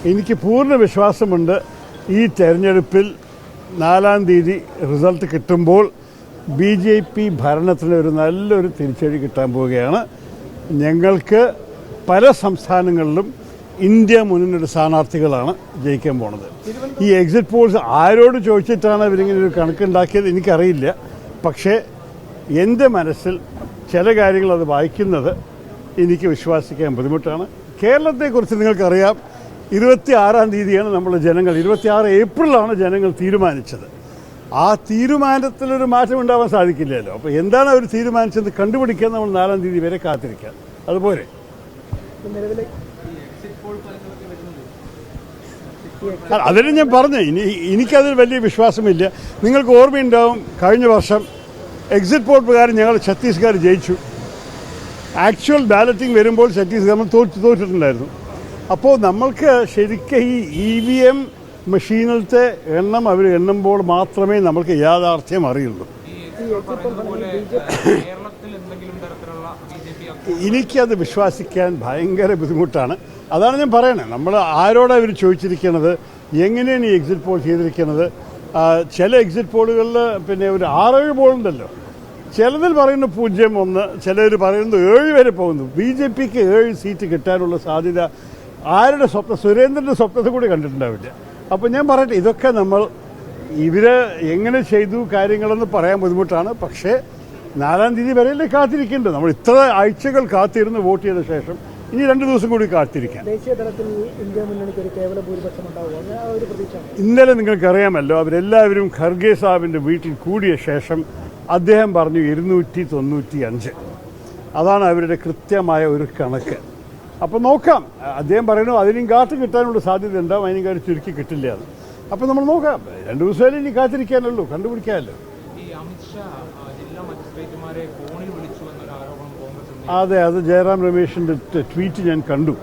എനിക്ക് പൂർണ്ണ വിശ്വാസമുണ്ട് ഈ തെരഞ്ഞെടുപ്പിൽ 4-ാം തീയതി റിസൾട്ട് കിട്ടുമ്പോൾ BJP ഭരണത്തിന് ഒരു നല്ലൊരു തിരിച്ചടി കിട്ടാൻ പോവുകയാണ്. ഞങ്ങൾക്ക് പല സംസ്ഥാനങ്ങളിലും ഇന്ത്യ മുന്നണിയുടെ സ്ഥാനാർത്ഥികളാണ് ജയിക്കാൻ പോണത്. ഈ എക്സിറ്റ് പോൾസ് ആരോട് ചോദിച്ചിട്ടാണ് അവരിങ്ങനെ ഒരു കണക്കുണ്ടാക്കിയത് എനിക്കറിയില്ല. പക്ഷേ എൻ്റെ മനസ്സിൽ ചില കാര്യങ്ങൾ അത് വായിക്കുന്നത് എനിക്ക് വിശ്വസിക്കാൻ ബുദ്ധിമുട്ടാണ്. കേരളത്തെക്കുറിച്ച് നിങ്ങൾക്കറിയാം, 26-ാം തീയതിയാണ് നമ്മൾ ജനങ്ങൾ 26 ഏപ്രിലാണ് ജനങ്ങൾ തീരുമാനിച്ചത്. ആ തീരുമാനത്തിലൊരു മാറ്റം ഉണ്ടാവാൻ സാധിക്കില്ലല്ലോ. അപ്പോൾ എന്താണ് അവർ തീരുമാനിച്ചത് കണ്ടുപിടിക്കാൻ നമ്മൾ 4-ാം തീയതി വരെ കാത്തിരിക്കാം. അതുപോലെ അതിന് ഞാൻ പറഞ്ഞു, എനിക്കതിൽ വലിയ വിശ്വാസമില്ല. നിങ്ങൾക്ക് ഓർമ്മയുണ്ടാവും, കഴിഞ്ഞ വർഷം എക്സിറ്റ് പോൾ പ്രകാരം ഞങ്ങൾ ഛത്തീസ്ഗഡ് ജയിച്ചു. ആക്ച്വൽ ബാലറ്റിംഗ് വരുമ്പോൾ ഛത്തീസ്ഗഡ് തോറ്റിട്ടുണ്ടായിരുന്നു. അപ്പോൾ നമ്മൾക്ക് ശരിക്കും ഈ EVM മെഷീനിലത്തെ എണ്ണം അവർ എണ്ണുമ്പോൾ മാത്രമേ നമുക്ക് യാഥാർത്ഥ്യം അറിയുള്ളൂ. എനിക്കത് വിശ്വസിക്കാൻ ഭയങ്കര ബുദ്ധിമുട്ടാണ്. അതാണ് ഞാൻ പറയണത്. നമ്മൾ ആരോടാണ് അവർ ചോദിച്ചിരിക്കുന്നത്, എങ്ങനെയാണ് ഈ എക്സിറ്റ് പോൾ ചെയ്തിരിക്കുന്നത്? ചില എക്സിറ്റ് പോളുകളിൽ പിന്നെ ഒരു 6-7 പോളുണ്ടല്ലോ. ചിലതിൽ പറയുന്നത് 0-1, ചിലർ പറയുന്നത് 7 വരെ പോകുന്നു. BJPക്ക് 7 സീറ്റ് കിട്ടാനുള്ള സാധ്യത ആരുടെ സ്വപ്നം, സുരേന്ദ്രൻ്റെ സ്വപ്നത്തിൽ കൂടി കണ്ടിട്ടുണ്ടാവില്ല. അപ്പോൾ ഞാൻ പറയട്ടെ, ഇതൊക്കെ നമ്മൾ ഇവർ എങ്ങനെ ചെയ്തു കാര്യങ്ങളെന്ന് പറയാൻ ബുദ്ധിമുട്ടാണ്. പക്ഷേ 4-ാം തീയതി വരെയല്ലേ കാത്തിരിക്കേണ്ടത്. നമ്മൾ ഇത്ര ആഴ്ചകൾ കാത്തിരുന്ന് വോട്ട് ചെയ്ത ശേഷം ഇനി 2 ദിവസം കൂടി കാത്തിരിക്കാം. ഇന്നലെ നിങ്ങൾക്കറിയാമല്ലോ, അവരെല്ലാവരും ഖർഗെ സാഹിബിൻ്റെ വീട്ടിൽ കൂടിയ ശേഷം അദ്ദേഹം പറഞ്ഞു 295. അതാണ് അവരുടെ കൃത്യമായ ഒരു കണക്ക്. അപ്പോൾ നോക്കാം, അദ്ദേഹം പറയുന്നു അതിനും കാത്ത് കിട്ടാനുള്ള സാധ്യത ഉണ്ടാവും, അതിനും കാര്യം ചുരുക്കി കിട്ടില്ല എന്ന്. അപ്പോൾ നമ്മൾ നോക്കാം, 2 ദിവസമല്ലേ ഇനി കാത്തിരിക്കാനുള്ളൂ, കണ്ടുപിടിക്കാമല്ലോ. അതെ, അത് ജയറാം രമേശിൻ്റെ ട്വീറ്റ് ഞാൻ കണ്ടു.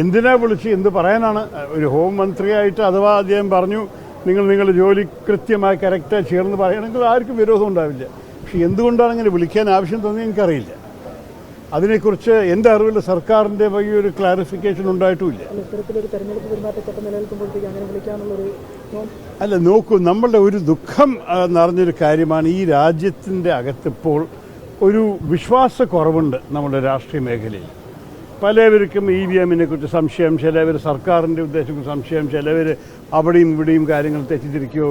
എന്തിനാ വിളിച്ച് എന്ത് പറയാനാണ്? ഒരു ഹോം മന്ത്രിയായിട്ട് അഥവാ അദ്ദേഹം പറഞ്ഞു നിങ്ങളുടെ ജോലി കൃത്യമായി കറക്റ്റായി ചേർന്ന് പറയുകയാണെങ്കിൽ ആർക്കും വിരോധം ഉണ്ടാവില്ല. പക്ഷെ എന്തുകൊണ്ടാണ് ഇങ്ങനെ വിളിക്കാൻ ആവശ്യം തോന്നിയത് എനിക്കറിയില്ല. അതിനെക്കുറിച്ച് എൻ്റെ അറിവിൽ സർക്കാരിൻ്റെ വലിയൊരു ക്ലാരിഫിക്കേഷൻ ഉണ്ടായിട്ടുമില്ല. അല്ല, നോക്കൂ, നമ്മളുടെ ഒരു ദുഃഖം നിറഞ്ഞൊരു കാര്യമാണ് ഈ രാജ്യത്തിൻ്റെ അകത്തിപ്പോൾ ഒരു വിശ്വാസക്കുറവുണ്ട് നമ്മുടെ രാഷ്ട്രീയ മേഖലയിൽ. പലവർക്കും EVMനെ കുറിച്ച് സംശയം, ചിലവർ സർക്കാരിൻ്റെ ഉദ്ദേശിക്കുന്ന സംശയം, ചിലവർ അവിടെയും ഇവിടെയും കാര്യങ്ങൾ തെറ്റിദ്ധരിക്കുകയോ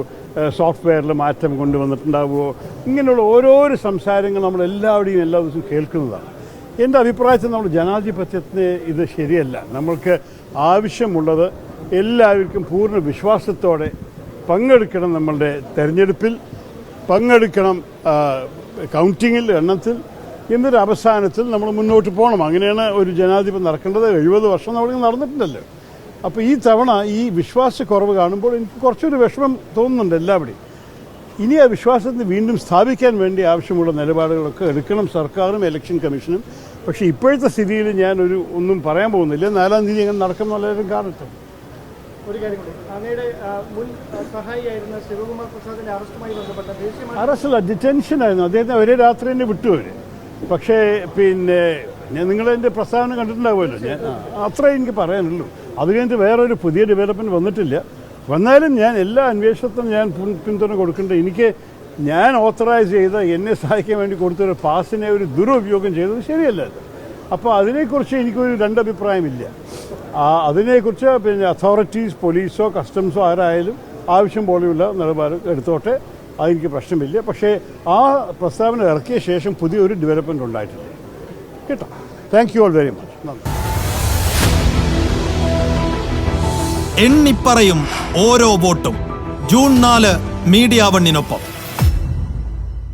സോഫ്റ്റ്വെയറിൽ മാറ്റം കൊണ്ടുവന്നിട്ടുണ്ടാവുമോ, ഇങ്ങനെയുള്ള ഓരോരോ സംസാരങ്ങൾ നമ്മളെല്ലാവരുടെയും എല്ലാ ദിവസവും കേൾക്കുന്നതാണ്. എൻ്റെ അഭിപ്രായത്തിൽ നമ്മൾ ജനാധിപത്യത്തിന് ഇത് ശരിയല്ല. നമ്മൾക്ക് ആവശ്യമുള്ളത് എല്ലാവർക്കും പൂർണ്ണ വിശ്വാസത്തോടെ പങ്കെടുക്കണം, നമ്മളുടെ തെരഞ്ഞെടുപ്പിൽ പങ്കെടുക്കണം, കൗണ്ടിങ്ങിൽ, എണ്ണത്തിൽ. എന്നൊരു അവസാനത്തിൽ നമ്മൾ മുന്നോട്ട് പോകണം. അങ്ങനെയാണ് ഒരു ജനാധിപത്യം നടക്കേണ്ടത്. 70 വർഷം നമ്മൾക്ക് നടന്നിട്ടുണ്ടല്ലോ. അപ്പോൾ ഈ തവണ ഈ വിശ്വാസക്കുറവ് കാണുമ്പോൾ എനിക്ക് കുറച്ചൊരു വിഷമം തോന്നുന്നുണ്ട് എല്ലാവരുടെയും. ഇനി ആ വിശ്വാസത്തിന് വീണ്ടും സ്ഥാപിക്കാൻ വേണ്ടി ആവശ്യമുള്ള നിലപാടുകളൊക്കെ എടുക്കണം സർക്കാരും ഇലക്ഷൻ കമ്മീഷനും. പക്ഷേ ഇപ്പോഴത്തെ സ്ഥിതിയിൽ ഞാനൊരു ഒന്നും പറയാൻ പോകുന്നില്ല. 4-ാം തീയതി എങ്ങനെ നടക്കും എന്നുള്ളവരും കാണട്ടെ. ഒരു കാര്യം കൂടി, അങ്ങയുടെ മുൻ സഹായിയായിരുന്ന ശിവകുമാർ പ്രസാദിന്റെ അറസ്റ്റുമായി ബന്ധപ്പെട്ട അറസ്റ്റല്ല, ഡിറ്റൻഷനായിരുന്നു. അദ്ദേഹത്തെ ഒരേ രാത്രി തന്നെ വിട്ടു അവർ. പക്ഷേ പിന്നെ നിങ്ങളതിൻ്റെ പ്രസ്താവന കണ്ടിട്ടുണ്ടാവുമല്ലോ. ഞാൻ അത്രേ എനിക്ക് പറയാനുള്ളൂ. അത് കഴിഞ്ഞിട്ട് വേറൊരു പുതിയ ഡെവലപ്മെൻറ്റ് വന്നിട്ടില്ല. വന്നാലും ഞാൻ എല്ലാ അന്വേഷണത്തിനും ഞാൻ പിന്തുണ കൊടുക്കേണ്ടത്. എനിക്ക് ഞാൻ ഓത്തറൈസ് ചെയ്ത എന്നെ സഹായിക്കാൻ വേണ്ടി കൊടുത്തൊരു പാസിനെ ഒരു ദുരുപയോഗം ചെയ്തത് ശരിയല്ല. അപ്പോൾ അതിനെക്കുറിച്ച് എനിക്കൊരു രണ്ടഭിപ്രായമില്ല. അതിനെക്കുറിച്ച് പിന്നെ അതോറിറ്റീസ്, പോലീസോ കസ്റ്റംസോ ആരായാലും ആവശ്യം പോലെയുള്ള നിലപാട് എടുത്തോട്ടെ, അതെനിക്ക് പ്രശ്നമില്ല. പക്ഷേ ആ പ്രസ്താവന ഇറക്കിയ ശേഷം പുതിയൊരു ഡെവലപ്മെൻറ്റ് ഉണ്ടായിട്ടില്ല കേട്ടോ. Thank you all very much. നന്ദി. എണ്ണിപ്പറയും ഓരോ വോട്ടും. June 4 media 1-നൊപ്പം.